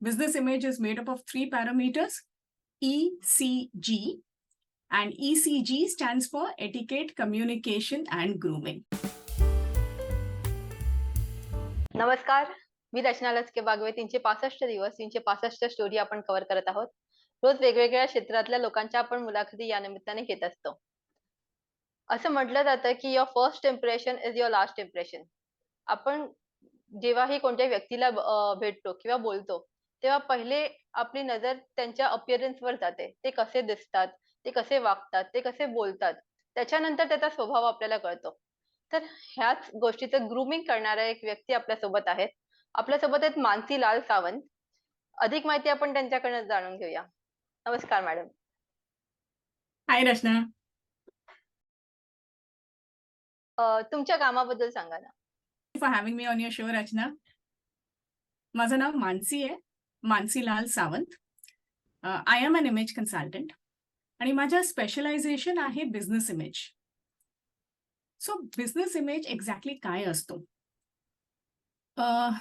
Business image is made up of 3 parameters, ECG, and ECG stands for Etiquette, Communication and Grooming. नमस्कार, मी रचना लचके बागवे. 365 दिवस 365 story आपण cover करत आहोत. रोज वेगवेगळ्या क्षेत्रातल्या लोकांच्या आपण मुलाखती या निमित्ताने घेत असतो. असं म्हटलं जातं की your first impression is your last impression. आपण जेव्हाही कोणत्याही व्यक्तीला भेटतो किंवा बोलतो, तेव्हा पहिले आपली नजर त्यांच्या अपीअरन्सवर जाते. ते कसे दिसतात, ते कसे वागतात, ते कसे बोलतात. त्याच्यानंतर त्याचा स्वभाव आपल्याला कळतो. तर ह्याच गोष्टीचं ग्रूमिंग करणारा एक व्यक्ती आपल्यासोबत आहेत. आपल्यासोबत आहेत मानसी लाल सावंत. अधिक माहिती आपण त्यांच्याकडनं जाणून घेऊया. नमस्कार मॅडम. Hi Rachna. तुमच्या कामाबद्दल सांगा ना. For having me on your show, Rachna. माझं नाव मानसी आहे, मानसी लाल Sawant. I am an image consultant आणि माझं स्पेशलायझेशन आहे बिझनेस इमेज. सो बिझनेस इमेज एक्झॅक्टली काय असतो?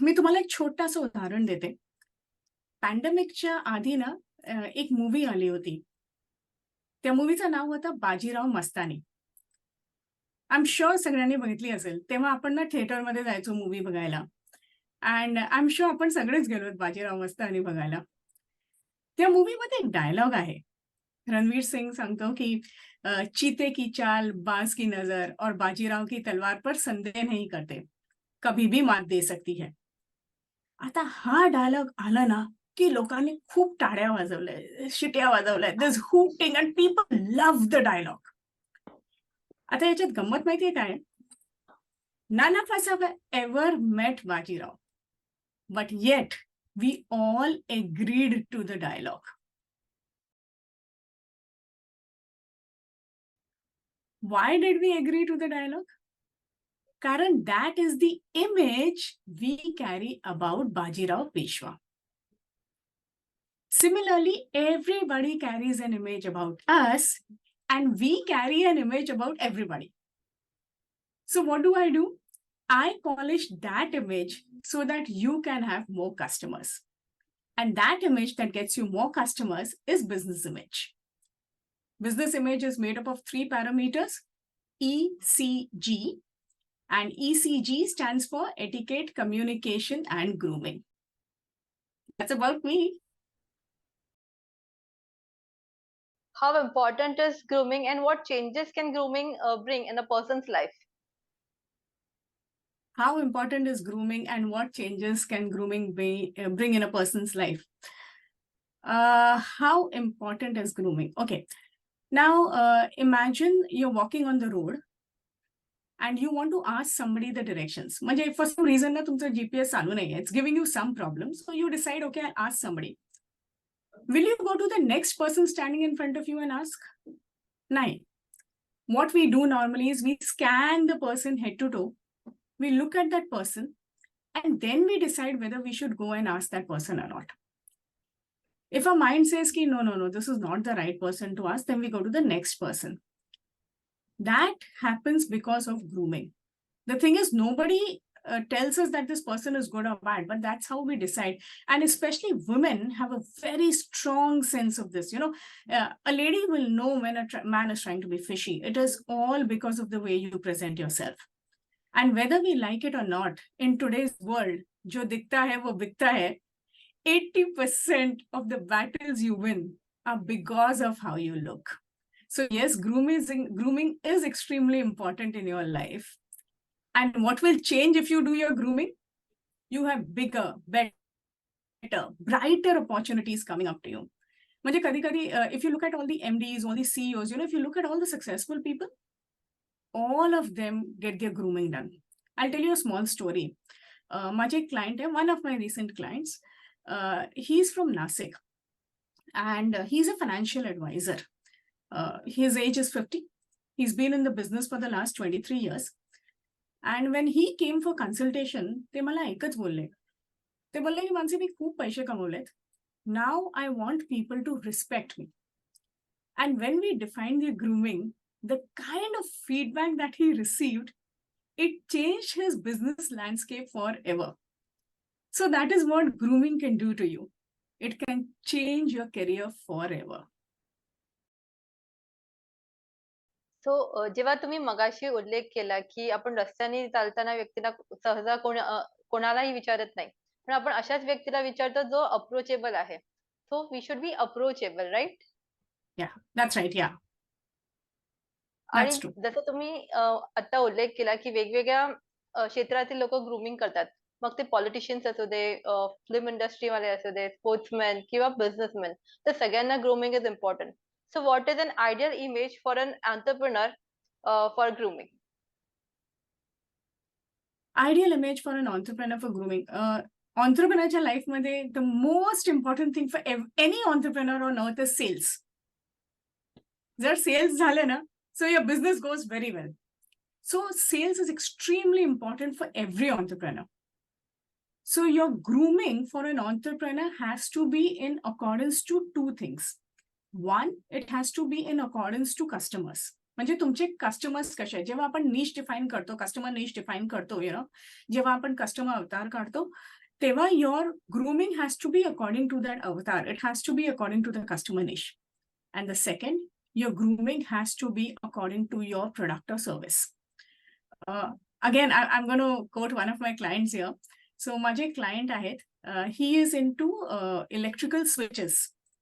मी तुम्हाला एक छोटंसं उदाहरण देते. पॅन्डेमिकच्या आधी ना एक मूवी आली होती. त्या मूवीचं नाव होतं Bajirao Mastani. I am sure सगळ्यांनी बघितली असेल. तेव्हा आपण ना थिएटरमध्ये जायचो मूवी बघायला. अँड आय एम शुअर आपण सगळेच गेलोत बाजीराव मस्तानी बघायला. त्या मूवीमध्ये एक डायलॉग आहे. रणवीर सिंग सांगतो की चीते की चाल, बाज की नजर और बाजीराव की तलवार पर संदेह नहीं करते, कभी भी मात दे सकती है. आता हा डायलॉग आला ना की लोकांनी खूप टाळ्या वाजवल्या, शिट्या वाजवल्या. This hooting and people love the dialogue. आता याच्यात गंमत माहितीये काय? None of us have ever met Bajirao, but yet we all agreed to the dialogue. Why did we agree to the dialogue? Karan, that is the image we carry about Bajirao Peshwa. Similarly, everybody carries an image about us and we carry an image about everybody. So what do? I polish that image so that you can have more customers. And that image that gets you more customers is business image. Business image is made up of 3 parameters, ECG, and ECG stands for Etiquette, Communication and Grooming. That's about me. How important is grooming and what changes can grooming bring in a person's life? How important is grooming and what changes can grooming bring in a person's life? How important is grooming? Okay. Now, imagine you're walking on the road and you want to ask somebody the directions. म्हणजे for some reason ना तुमचा GPS चालू नाहीये. It's giving you some problems. So you decide, okay, I'll ask somebody. Will you go to the next person standing in front of you and ask? No. What we do normally is we scan the person head to toe. We look at that person and then we decide whether we should go and ask that person or not. If our mind says, no, this is not the right person to ask, then we go to the next person. That happens because of grooming. The thing is, nobody tells us that this person is good or bad, but that's how we decide. And especially women have a very strong sense of this. A lady will know when a man is trying to be fishy. It is all because of the way you present yourself. And whether we like it or not, in today's world, jo dikhta hai wo bikta hai, 80% of the battles you win are because of how you look. So yes, grooming is extremely important in your life. And what will change if you do your grooming? You have bigger, better, brighter opportunities coming up to you. Mujhe kadi, if you look at all the MDs, all the CEOs, if you look at all the successful people, all of them get their grooming done. I'll tell you a small story. My client, one of my recent clients, he's from Nasik and he's a financial advisor. His age is 50. He's been in the business for the last 23 years. And when he came for consultation, ते मला एकच बोलले. ते बोलले की मानसी मी खूप पैसे कमवलेत. Now I want people to respect me. And when we define the grooming, the kind of feedback that he received, it changed his business landscape forever. So that is what grooming can do to you. It can change your career forever. सो जेव्हा तुम्ही मगाशी उल्लेख केला, की आपण रस्त्याने चालताना व्यक्तीला सहसा कोणालाही विचारत नाही. पण आपण अशाच व्यक्तीला विचारतो जो अप्रोचेबल आहे. So we should be approachable, right? Yeah, that's right. Yeah, आणि that's true. जसं तुम्ही आता उल्लेख केला, की वेगवेगळ्या क्षेत्रातील लोकं ग्रूमिंग करतात. मग ते पॉलिटिशियन्स असू दे, फिल्म इंडस्ट्रीवाले असू दे, स्पोर्ट्समॅन किंवा बिझनेसमॅन. तर सगळ्यांना grooming is important. So what is an ideal image for on entrepreneur for grooming? Ideal image for an entrepreneur for grooming. Entrepreneurच्या लाईफमध्ये the most important thing for any entrepreneur on earth is sales. जर sales झाले ना, so your business goes very well. So sales is extremely important for every entrepreneur. So your grooming for an entrepreneur has to be in accordance to two things. One, it has to be in accordance to customers. म्हणजे तुमचे customers कसे आहेत? जेव्हा आपण निश define करतो, customer निश define करतो, जेव्हा आपण कस्टमर अवतार काढतो, तेव्हा your grooming has to be according to that avatar. It has to be according to the customer niche. And the second, your grooming has to be according to your product or service. Again, I'm going to quote one of my clients here. So माझे client आहेत. He is into electrical switches.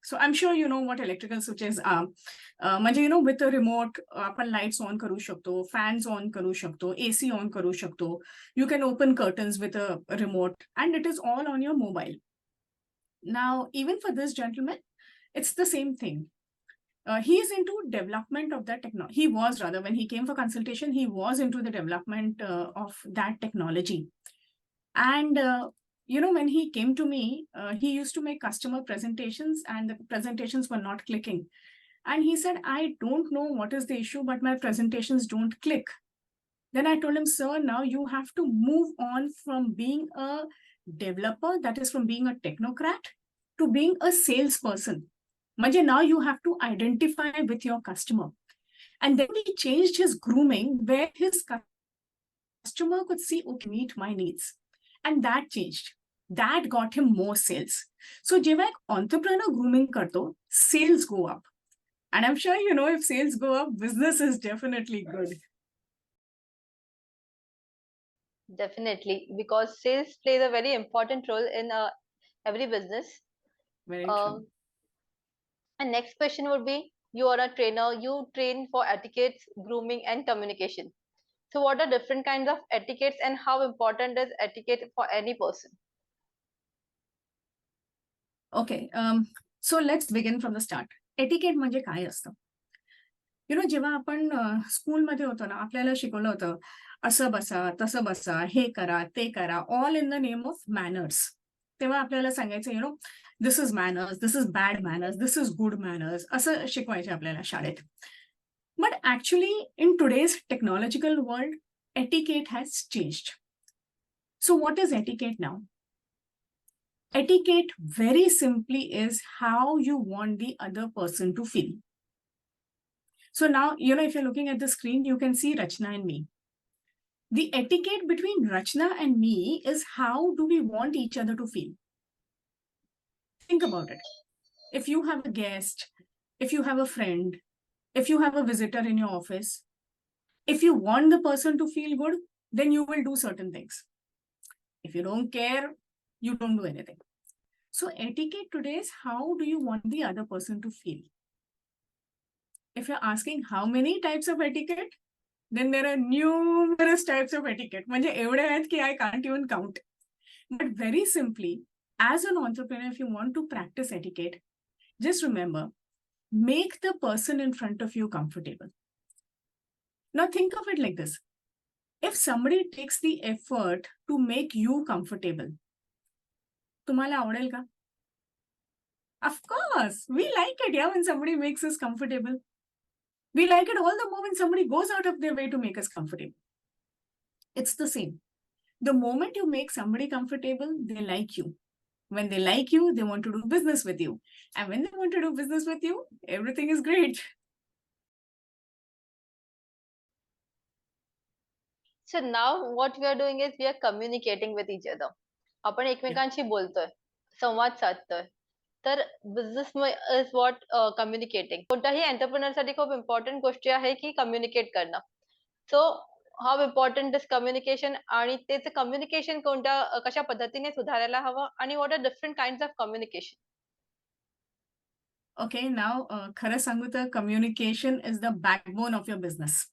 So I'm sure you know what electrical switches are. म्हणजे with a remote आपण lights on करू शकतो, fans on करू शकतो, AC on करू शकतो. You can open curtains with a remote and it is all on your mobile. Now, even for this gentleman, it's the same thing. He is into development of that technology. He was, rather, when he came for consultation, he was into the development of that technology. And when he came to me, he used to make customer presentations and the presentations were not clicking. And he said, I don't know what is the issue, but my presentations don't click. Then I told him, sir, now you have to move on from being a developer, that is from being a technocrat, to being a salesperson. Manje, now you have to identify with your customer. And then he changed his grooming where his customer could see, okay, meet my needs. And that changed. That got him more sales. So जेव्हा एक entrepreneur grooming करतो, sales go up. And I'm sure if sales go up, business is definitely good. Definitely, because sales plays a very important role in every business. Very true. And next question would be, you are a trainer, you train for etiquette, grooming, and communication. So what are different kinds of etiquettes and how important is etiquette for any person? Okay, so let's begin from the start. Etiquette म्हणजे काय असतं? जेव्हा आपण स्कूलमध्ये होतो ना, आपल्याला शिकवलं होतं, असं बसा, तसं बसा, हे करा, ते करा, all in the name of manners. तेव्हा आपल्याला सांगायचं, this is manners, this is bad manners, this is good manners, असं शिकवायचे आपल्याला शाळेत. But actually in today's technological world, etiquette has changed. So what is etiquette now? Etiquette very simply is how you want the other person to feel. So now, if you're looking at the screen, you can see Rachna and me. The etiquette between Rachna and me is how do we want each other to feel? Think about it. If you have a guest, if you have a friend, if you have a visitor in your office, if you want the person to feel good, then you will do certain things. If you don't care, you don't do anything. So etiquette today is how do you want the other person to feel? If you're asking how many types of etiquette, then there are numerous types of etiquette. म्हणजे एवढे आहेत की I can't even count. But very simply, as an entrepreneur, if you want to practice etiquette, just remember, make the person in front of you comfortable. Now think of it like this. If somebody takes the effort to make you comfortable, तुम्हाला आवडेल का? Of course, we like it, when somebody makes us comfortable. We like it all the more when somebody goes out of their way to make us comfortable. It's the same. The moment you make somebody comfortable, they like you. When they like you, they want to do business with you. And when they want to do business with you, everything is great. So now what we are doing is we are communicating with each other. आपण एकमेकांशी बोलतोय, संवाद साधतोय. तर business is what communicating. कोणत्याही एंटरप्रेन्योरसाठी खूप important गोष्टी आहे, की कम्युनिकेट करणं. So how important is communication आणि त्याचं कम्युनिकेशन कशा पद्धतीने सुधारायला हवं आणि what are different kinds of communication. Okay, now खरं सांगू तर communication is the backbone of your business.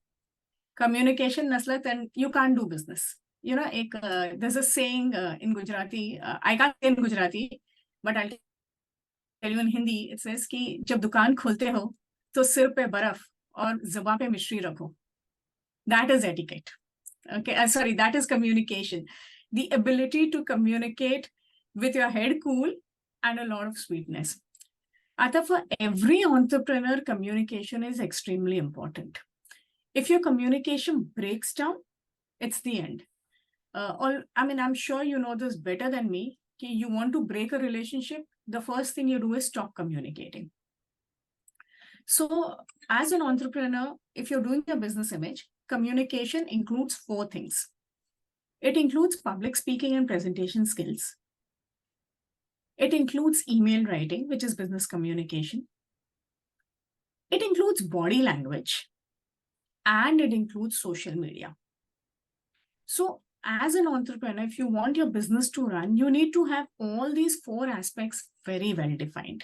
Communication नसलं तर you can't do business. You know, एक there's a saying in Gujarati, I can't say in Gujarati, but I'll tell you in Hindi. It says कि जब दुकान खोलते हो तो सिर पे बर्फ और जुबान पे मिश्री रखो. That is etiquette. Okay, sorry, that is communication. The ability to communicate with your head cool and a lot of sweetness. Ata, for every entrepreneur, communication is extremely important. If your communication breaks down, it's the end. I mean, I'm sure you know this better than me. You want to break a relationship, the first thing you do is stop communicating. So, as an entrepreneur, if you're doing a business image, communication includes 4 things. It includes public speaking and presentation skills. It includes email writing, which is business communication. It includes body language, and it includes social media. So, as an entrepreneur, if you want your business to run, you need to have all these 4 aspects very well defined.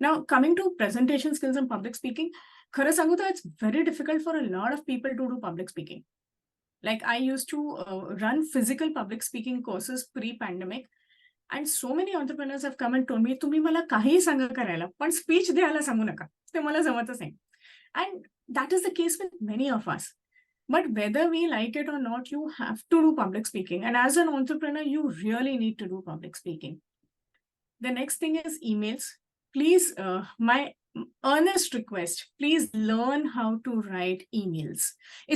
Now, coming to presentation skills and public speaking, खरं सांगू तर it's very difficult for a lot of people to do public speaking. Like I used to run physical public speaking courses pre-pandemic, and so many entrepreneurs have come and told me, तुम्ही मला काहीही सांगा करायला, पण speech द्यायला सांगू नका. ते मला जमतच नाही. And that is the case with many of us. But whether we like it or not, you have to do public speaking. And as an entrepreneur, you really need to do public speaking. The next thing is emails. Please, my earnest request, please learn how to write emails,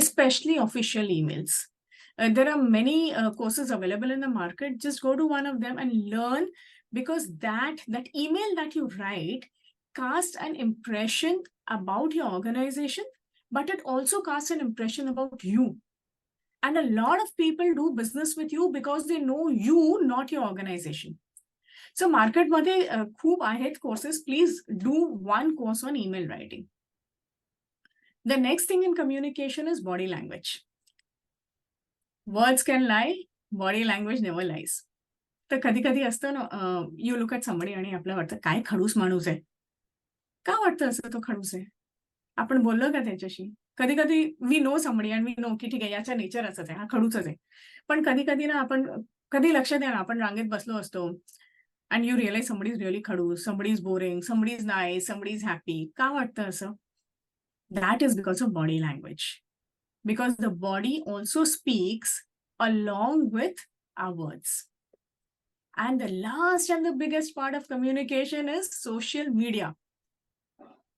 especially official emails. There are many courses available in the market. Just go to one of them and learn, because that email that you write casts an impression about your organization, but it also casts an impression about you. And a lot of people do business with you because they know you, not your organization. So मार्केटमध्ये खूप आहेत courses. Please do one course on email writing. The next thing in communication is body language. Words can lie, body language never lies. तर कधी कधी असतं ना, you look at somebody आणि आपल्याला वाटतं काय खडूस माणूस आहे. का वाटतं असं तो खडूस आहे? आपण बोललो का त्याच्याशी? कधी कधी we know somebody and we know की ठीक आहे, याचा नेचर असंच आहे, हा खडूसच आहे. पण कधी कधी ना आपण कधी लक्ष द्या ना, आपण रांगेत बसलो असतो and you realize somebody is really khadus, somebody is boring, somebody is nice, somebody is happy. Ka vatta asं? That is because of body language. Because the body also speaks along with our words. And the last and the biggest part of communication is social media.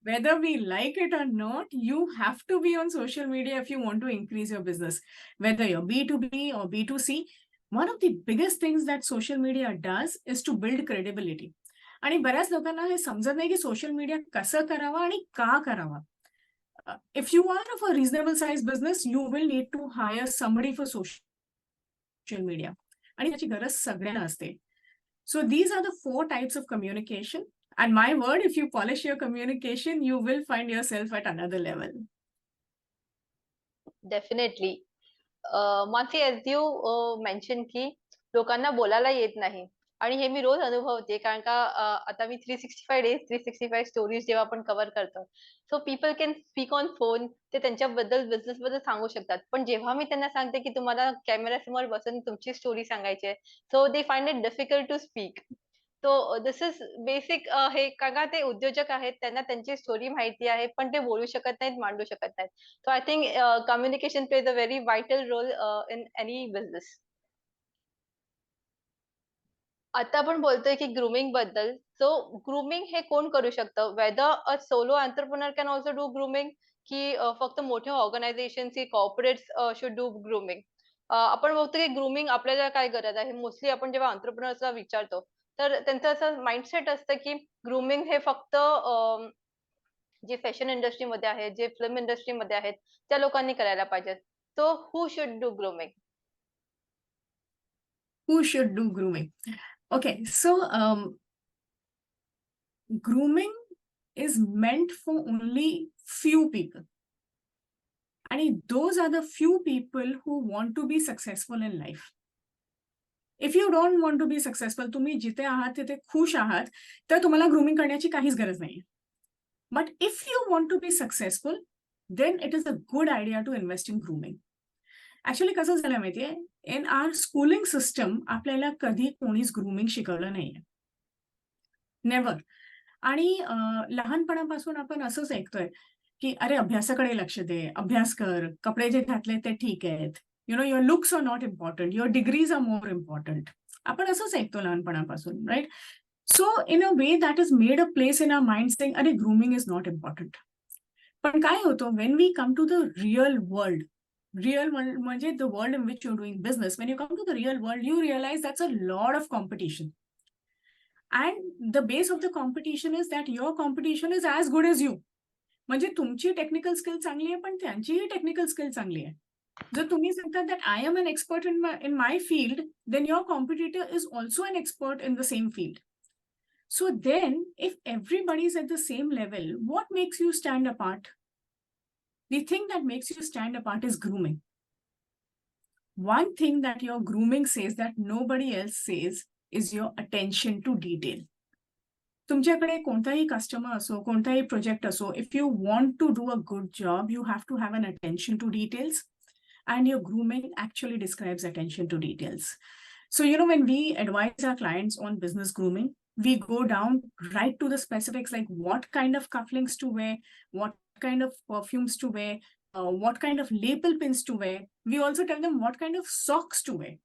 Whether we like it or not, you have to be on social media if you want to increase your business. Whether you're B2B or B2C, one of the biggest things that social media does is to build credibility. आणि बऱ्याच लोकांना हे समजत नाही की social media कसं करावं आणि का करावं. If you are of a reasonable size business, you will need to hire somebody for social media. आणि त्याची गरज सगळ्यांना असते. So these are the 4 types of communication. And my word, if you polish your communication, you will find yourself at another level. Definitely. Mansi, as you mention की लोकांना बोलायला येत नाही आणि हे मी रोज अनुभवते कारण का आता मी 365 डेज 365 स्टोरीज जेव्हा आपण कव्हर करतो. So people can speak on phone. ते त्यांच्याबद्दल बिझनेसबद्दल सांगू शकतात. पण जेव्हा मी त्यांना सांगते की तुम्हाला कॅमेरासमोर बसून तुमची स्टोरी सांगायची आहे, so they find it difficult to speak. So this is basic. हे कारण का ते उद्योजक आहेत, त्यांना त्यांची स्टोरी माहिती आहे, पण ते बोलू शकत नाहीत, मांडू शकत नाहीत. So I think communication plays a very vital role in any business. आता आपण बोलतोय की ग्रूमिंग बद्दल. सो ग्रूमिंग हे कोण करू शकतं? Weather a solo entrepreneur can also do grooming, की फक्त मोठ्या ऑर्गनायझेशन्स की कॉर्पोरेट्स शुड डू ग्रूमिंग. आपण बघतो की ग्रूमिंग आपल्याला काय गरज आहे? मोस्टली आपण जेव्हा एंटरप्रेन्योर्सला विचारतो, तर त्यांचं असं माइंडसेट असतं की ग्रूमिंग हे फक्त जे फॅशन इंडस्ट्रीमध्ये आहेत, जे फिल्म इंडस्ट्रीमध्ये आहेत, त्या लोकांनी करायला पाहिजेत. So who should do grooming? Who should do grooming? Okay, so grooming is meant for only few people. And those are the few people who want to be successful in life. If you don't want to be successful, तुम्ही जिथे आहात तिथे खुश आहात, तर तुम्हाला grooming करण्याची काहीच गरज नाही. But if you want to be successful, then it is a good idea to invest in grooming. Actually कसं झालं माहितीये, in our schooling system आपल्याला कधी कोणीच ग्रूमिंग शिकवलं नाहीये. नेव्हर. आणि लहानपणापासून आपण असंच ऐकतोय, की "अरे अभ्यासाकडे लक्ष दे, अभ्यास कर, कपडे जे घातले ते ठीक आहेत. Your looks are not important, your degrees are more important." आपण असंच ऐकतो लहानपणापासून, right? So in a way that is made a place in our mind saying, "अरे ग्रूमिंग इज नॉट इम्पॉर्टंट." पण काय होतं when we come to the real world, real world म्हणजे the world in which you doing business, when you come to the real world, you realize that's a lot of competition. And the base of the competition is that your competition is as good as you. म्हणजे तुमची technical skill चांगली आहे पण त्यांचीही technical skill चांगली आहे. जर तुम्ही सांगतात that I am an expert in my field, then your competitor is also an expert in the same field. So then, if everybody is at the same level, what makes you stand apart? The thing that makes you stand apart is grooming. One thing that your grooming says that nobody else says is your attention to detail. तुमच्याकडे कोणताही customer असो, कोणताही project असो, if you want to do a good job, you have to have an attention to details, and your grooming actually describes attention to details. So, when we advise our clients on business grooming, we go down right to the specifics, like what kind of cufflinks to wear, what kind of perfumes to wear, what kind of lapel pins to wear. We also tell them what kind of socks to wear.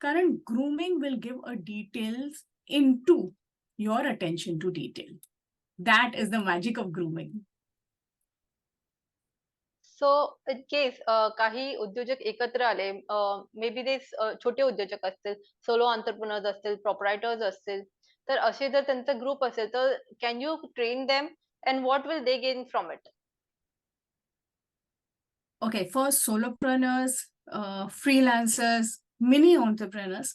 Current grooming will give a details into your attention to detail. That is the magic of grooming. So in case काही उद्योजक एकत्र आले, may be ते छोटे उद्योजक असतील, solo entrepreneurs असतील, प्रोप्रायटर्स असतील, तर असे जर त्यांचा ग्रुप असेल, तर can you train them and what will they gain from it? Okay, for solopreneurs, freelancers, mini entrepreneurs,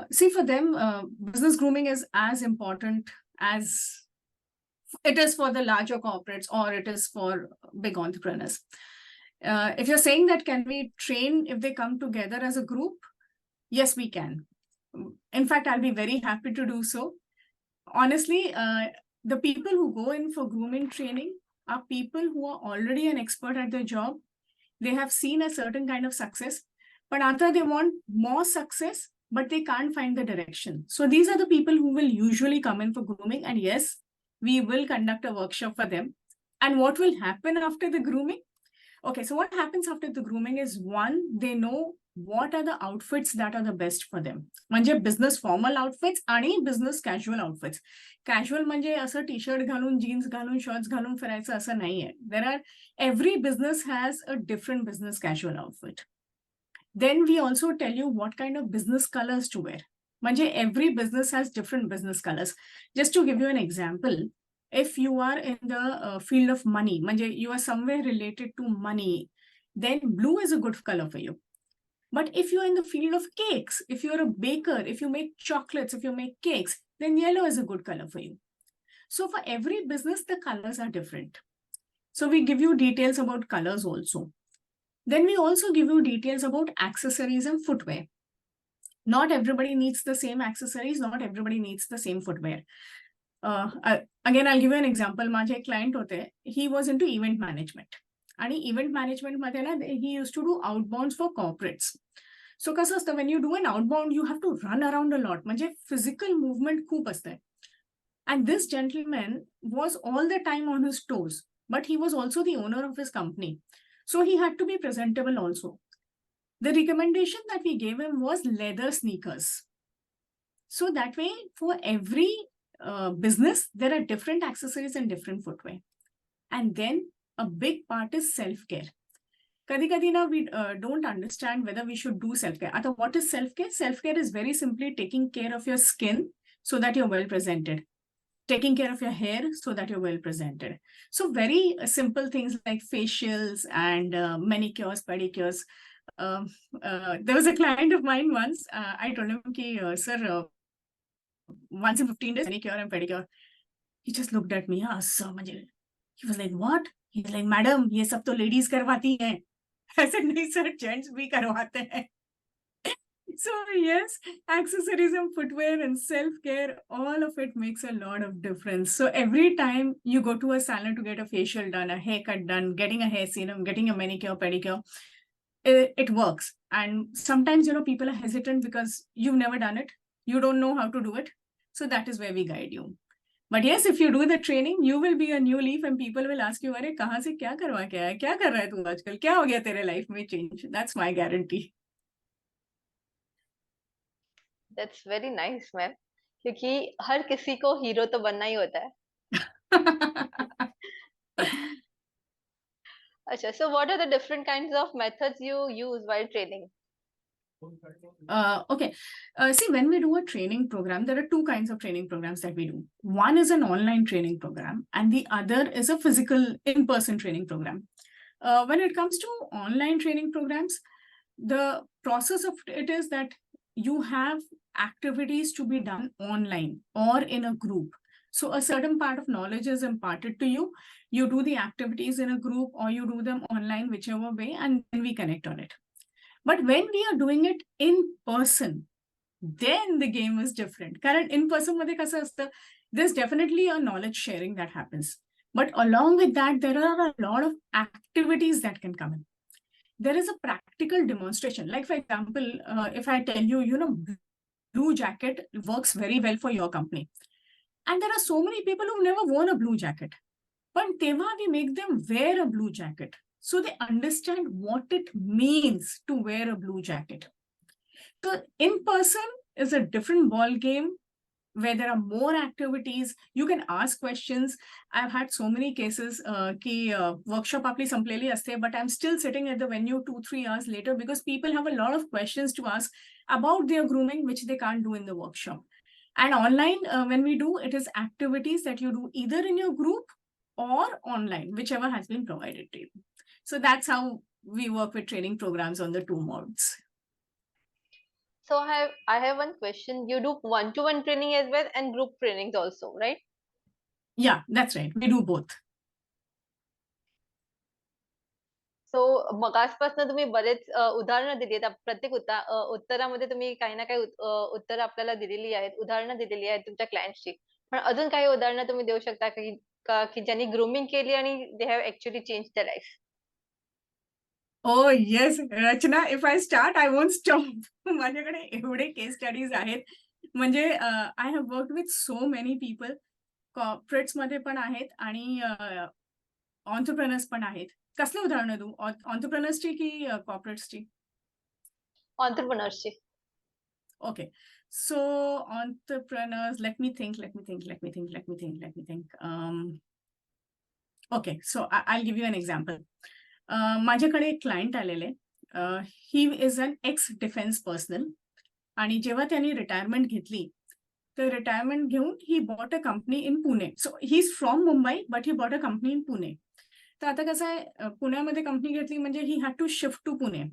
see, for them, business grooming is as important as it is for the larger corporates or it is for big entrepreneurs. If you're saying that can we train if they come together as a group, yes, we can. In fact, I'll be very happy to do so. Honestly, the people who go in for grooming training are people who are already an expert at their job. They have seen a certain kind of success, but after they want more success, but they can't find the direction. So these are the people who will usually come in for grooming. And yes, we will conduct a workshop for them. And what will happen after the grooming? Okay, so what happens after the grooming is, one, they know what are the outfits that are the best for them. म्हणजे business formal outfits आणि business casual outfits. Casual म्हणजे असं T-shirt घालून, jeans घालून, shorts घालून फिरायचं असं नाहीये. Every business has a different business casual outfit. Then we also tell you what kind of business colors to wear. म्हणजे every business has different business colors. Just to give you an example, if you are in the field of money, म्हणजे you are somewhere related to money, then blue is a good color for you. But if you're in the field of cakes, if you're a baker, if you make chocolates, if you make cakes, then yellow is a good color for you. So for every business, the colors are different. So we give you details about colors also. Then we also give you details about accessories and footwear. Not everybody needs the same accessories, not everybody needs the same footwear. Again, I'll give you an example. माझे एक client होते, he was into event management. आणि event मॅनेजमेंटमध्ये ना, he used to do outbounds for corporates. So कसं असतं, when you do an outbound, you have to run around a lot. म्हणजे physical movement खूप असते. And this gentleman was all the time on his toes, but he was also the owner of his company. So he had to be presentable also. The recommendation that we gave him was leather sneakers. So that way, for every business, there are different accessories and different footwear. And then a big part is self-care. Kadi na, we don't understand whether we should do self-care. Ata, what is self-care? Self-care is very simply taking care of your skin so that you're well presented. Taking care of your hair so that you're well presented. So very simple things like facials and manicures, pedicures. There was a client of mine once. I told him, sir, once in 15 days, manicure and pedicure. He just looked at me. असं म्हणजे he was like, what? He's like, madam, ये सब तो ladies करवाती हैं. I said, नहीं sir, gents भी करवाते हैं. So yes, accessories and footwear and self-care, all of it makes a lot of difference. So every time you go to a salon to get a facial done, a haircut done, getting a hair serum, getting a manicure, pedicure, it works. And sometimes, people are hesitant because you've never done it. You don't know how to do it. So that is where we guide you. But yes, if you do the training, you will be a new leaf and people will ask you, अरे कहाँ से क्या करवा के आया? क्या कर रहा है तू आजकल? क्या हो गया तेरे life में change? That's my guarantee. That's very nice ma'am, क्योंकि हर किसी को हीरो तो बनना ही होता है। अच्छा, so what are the different kinds of methods you use while training? Okay. See, when we do a training program, there are two kinds of training programs that we do. One is an online training program, and the other is a physical in-person training program. When it comes to online training programs, the process of it is that you have activities to be done online or in a group. So a certain part of knowledge is imparted to you. You do the activities in a group or you do them online, whichever way, and then we connect on it. But when we are doing it in person, then the game is different. कारण in person मध्ये कसं असतं, there's definitely a knowledge sharing that happens. But along with that, there are a lot of activities that can come in. There is a practical demonstration. Like, for example, if I tell you, blue jacket works very well for your company. And there are so many people who've never worn a blue jacket. But तेव्हा we make them wear a blue jacket. So they understand what it means to wear a blue jacket. So in person is a different ball game where there are more activities. You can ask questions. I've had so many cases ki workshop आपली संपलेली असते, but I'm still sitting at the venue 2-3 hours later because people have a lot of questions to ask about their grooming, which they can't do in the workshop. And online, when we do, it is activities that you do either in your group or online, whichever has been provided to you. So that's how we work with training programs on the two modes. So I have one question. You do one-to-one training as well and group trainings also, right? Yeah, that's right. We do both. सो मगासपासून तुम्ही बरेच उदाहरणं दिली आहेत. प्रत्येक उत्तरामध्ये तुम्ही काही ना काही उत्तरं आपल्याला दिलेली आहेत, उदाहरणं दिलेली आहेत तुमच्या क्लायंट्सची. पण अजून काही उदाहरणं तुम्ही देऊ शकता की ज्यांनी ग्रूमिंग केली आणि they have actually change the life? Oh, yes, Rachna, if I start, I won't stop. माझ्याकडे एवढे केस स्टडीज आहेत. म्हणजे I have work with so many people. कॉर्पोरेट्समध्ये पण आहेत आणि ऑन्टरप्रेनर्स पण आहेत. कसले उदाहरणं देऊ? ऑन्टरप्रेनर्सची की कॉर्पोरेट्सची? ऑन्टरप्रिनर्सची. Okay. So entrepreneurs, let me think. Okay, so I'll give you an example. माझ्याकडे एक क्लायंट आलेले. He is an ex defence personal आणि जेव्हा त्यांनी रिटायरमेंट घेतली, तर रिटायरमेंट घेऊन he bought a company in Pune. So he is from Mumbai, but he bought a company in Pune. तर आता कसं आहे, पुण्यामध्ये कंपनी घेतली म्हणजे he had to shift to Pune.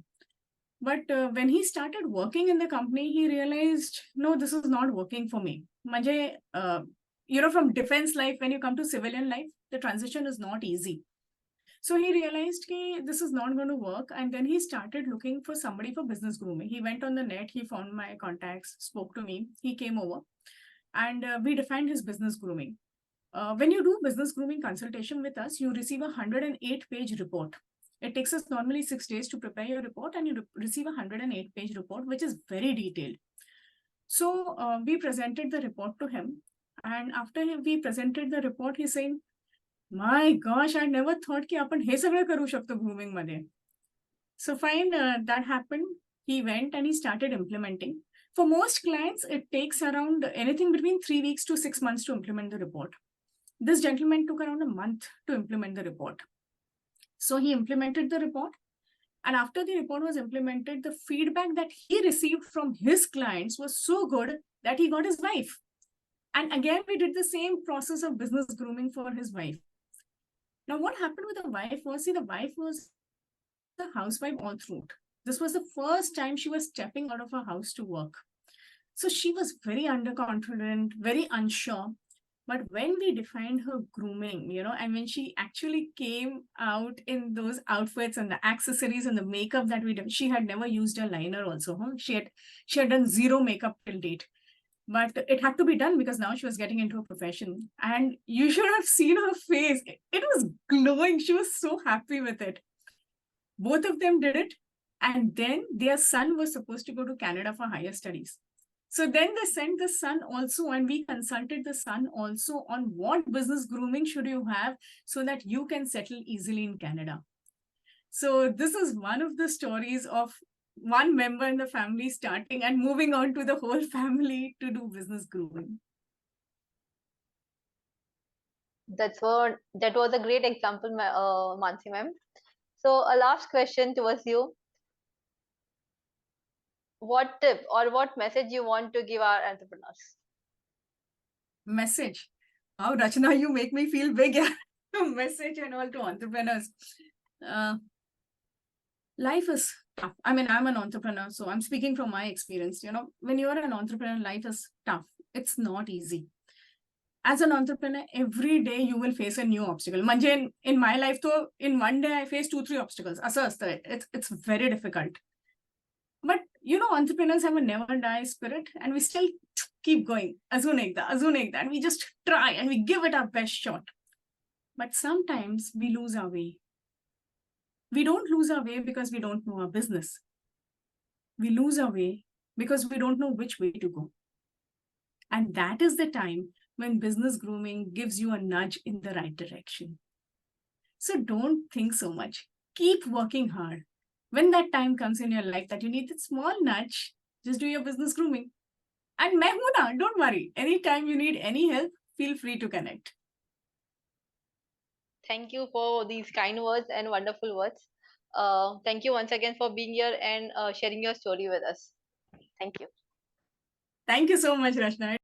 But when he started working in the company, he realized, no, this is not working for me. म्हणजे, from defense life, when you come to civilian life, the transition is not easy. So he realized that this is not going to work. And then he started looking for somebody for business grooming. He went on the net, he found my contacts, spoke to me, he came over, and we defined his business grooming. When you do business grooming consultation with us, you receive a 108-page report. It takes us normally 6 days to prepare your report, and you receive a 108-page report, which is very detailed. So we presented the report to him. And after we presented the report, he's saying, my gosh, I never thought ki आपण हे सगळं करू शकतो grooming मध्ये. So fine, that happened. He went and he started implementing. For most clients, it takes around anything between 3 weeks to 6 months to implement the report. This gentleman took around a month to implement the report. So he implemented the report. And after the report was implemented, the feedback that he received from his clients was so good that he got his wife. And again, we did the same process of business grooming for his wife. Now, what happened with the wife was, the wife was a housewife all through. This was the first time she was stepping out of her house to work. So she was very underconfident, very unsure. But when we defined her grooming, and when she actually came out in those outfits and the accessories and the makeup that we did, she had never used a liner also. Huh? She had done zero makeup till date. But it had to be done because now she was getting into a profession. And you should have seen her face. It was glowing. She was so happy with it. Both of them did it. And then their son was supposed to go to Canada for higher studies. So then they sent the son also, and we consulted the son also on what business grooming should you have so that you can settle easily in Canada. So this is one of the stories of one member in the family starting and moving on to the whole family to do business grooming. That was a great example, Mansi ma'am. So a last question towards you. What tip or what message you want to give our entrepreneurs? Message. Wow, Rachna, you make me feel big. Message and all to entrepreneurs. Life is tough. I mean, I'm an entrepreneur, so I'm speaking from my experience. When you're an entrepreneur, life is tough. It's not easy. As an entrepreneur, every day you will face a new obstacle. Manje, in my life, though, in one day I face 2-3 obstacles. It's very difficult. But entrepreneurs have a never die spirit, and we still keep going. Azun ekda, and we just try and we give it our best shot. But sometimes we lose our way. We don't lose our way because we don't know our business. We lose our way because we don't know which way to go. And that is the time when business grooming gives you a nudge in the right direction. So don't think so much. Keep working hard. When that time comes in your life that you need that small nudge, just do your business grooming. And main hu na, don't worry. Anytime you need any help, feel free to connect. Thank you for these kind words and wonderful words. Thank you once again for being here and sharing your story with us. Thank you. Thank you so much, Rashna.